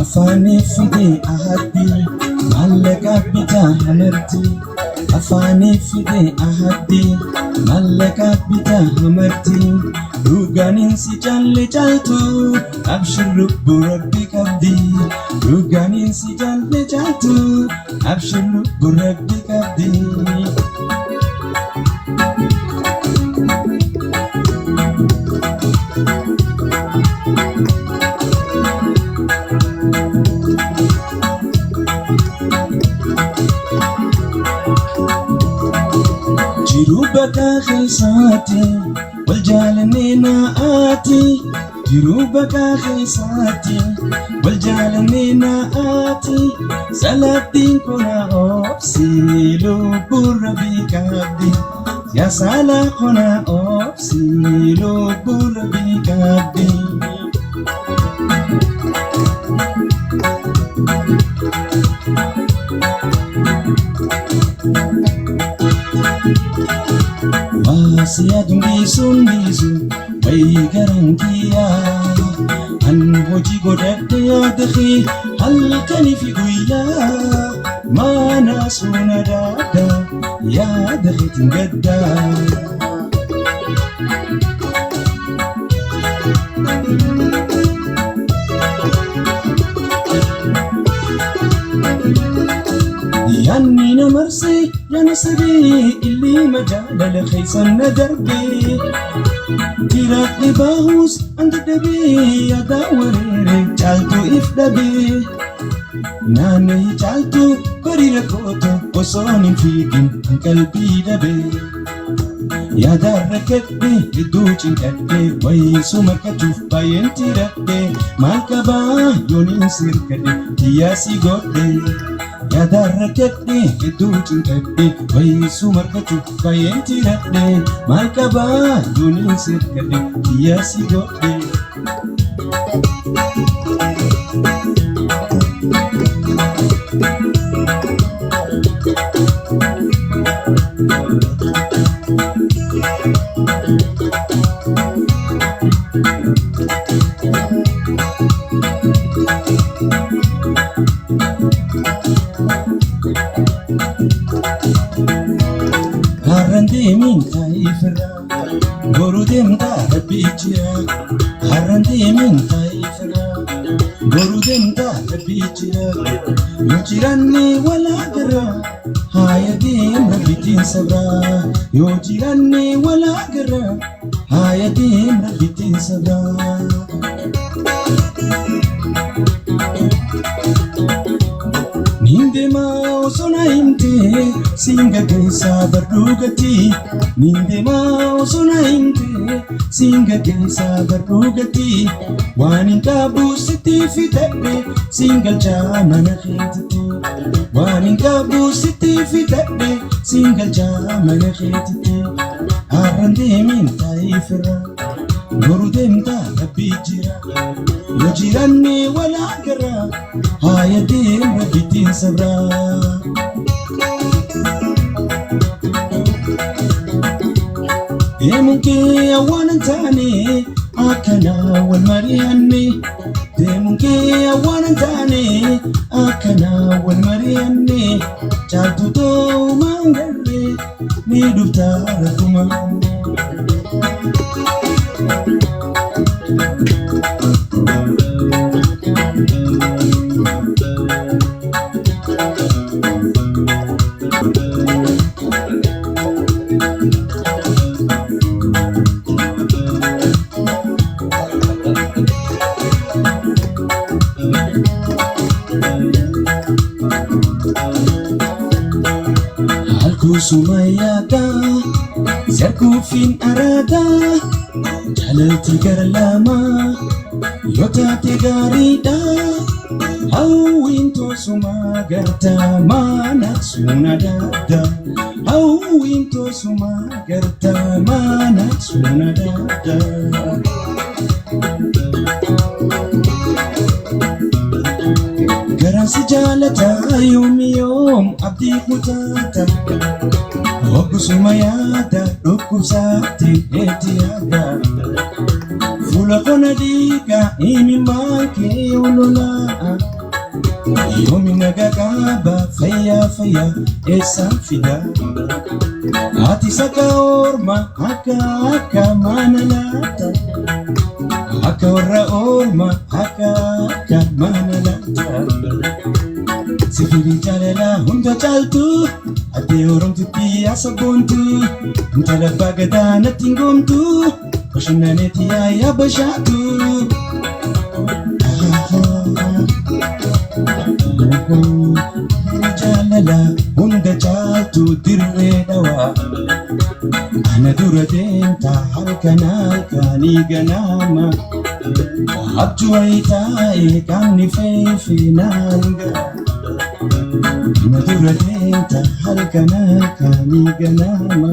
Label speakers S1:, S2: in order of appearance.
S1: Afani fide ahadi malaka bita hamarti Afani fide ahadi malaka bita hamarti Ruganin si challe chaltu abshir lubbu rabbi kabdi Ruganin si challe chaltu abshir lubbu rabbi kabdi Jirubaka khisati waljalanina ati Jirubaka khisati waljalanina ati Salatin kuna opsi lubura bikabdi Ya sala kuna opsi lubura bikabdi Masih bisu bayi garantia An hoji godak ya dekhi halkani fi guya Mana suna dada ya dekhi tinggadda يعني نمرسي يا نصري اللي مجال لخيصن دربي تراقي باهوس عند دبي يا داوري جالتو إفدبي ناني جالتو كوري ركوتو وصوني فيكين قلبي دبي يا داركتني لدوچين كدي ويسو مكتوف باين تيركدي مالكبا يونين سيركدي ياسي غودي يا داركتني لدوچين كدي ويسو مكتوف باين تيركدي مالكبا يونين سيركدي ياسي غودي Harandi minta ifra, guru demda bichira. Harandi minta ifra, guru demda bichira. Yojirani wala gara, hayadim rabitin sabra. Yojirani wala gara, hayadim rabitin sabra. Nindema osona imte singa gesa bardugati Nindema osona imte singa gesa bardugati Wanin kabu siti fitebe singa jama na khitati Wanin kabu siti fitebe singa jama na khitati Arande min taifra Guru demta bijira Yojirani wala gara hayadim rabitin sabra Demunke awanan tane akana wal marianni Demunke awanan tane akana wal marianni Chatuto mangale ni dufta rakuma Sumayada Zerku fin arada Jalalti garlama Yotaate gaariidha hawwiintu suma garta mana suna dada hawwiintu suma garta mana suna dada Garansi jaalata yoom abdii kutaata Oggusuma yaada dhukkubsaatti eetti yaada Fuula kona dhiiga imimmaan kee ololaa Yoomi nagagaaba fayyaa eessaan fida Ati saka orma akka mana laata Akka warra orma akka mana laata Sifiri jaalala hunda caaltu Ati oromtutti asabboontu Intala bagadaa natti hin goomtu Bashannaneti yaa bashaatu Jaalala hunda caaltu dirree dhawaa Ana dura deemta halkanii ganama Abjuu wayitaa'e qaamni feefee naanga Ana dura deemta halkanii ganama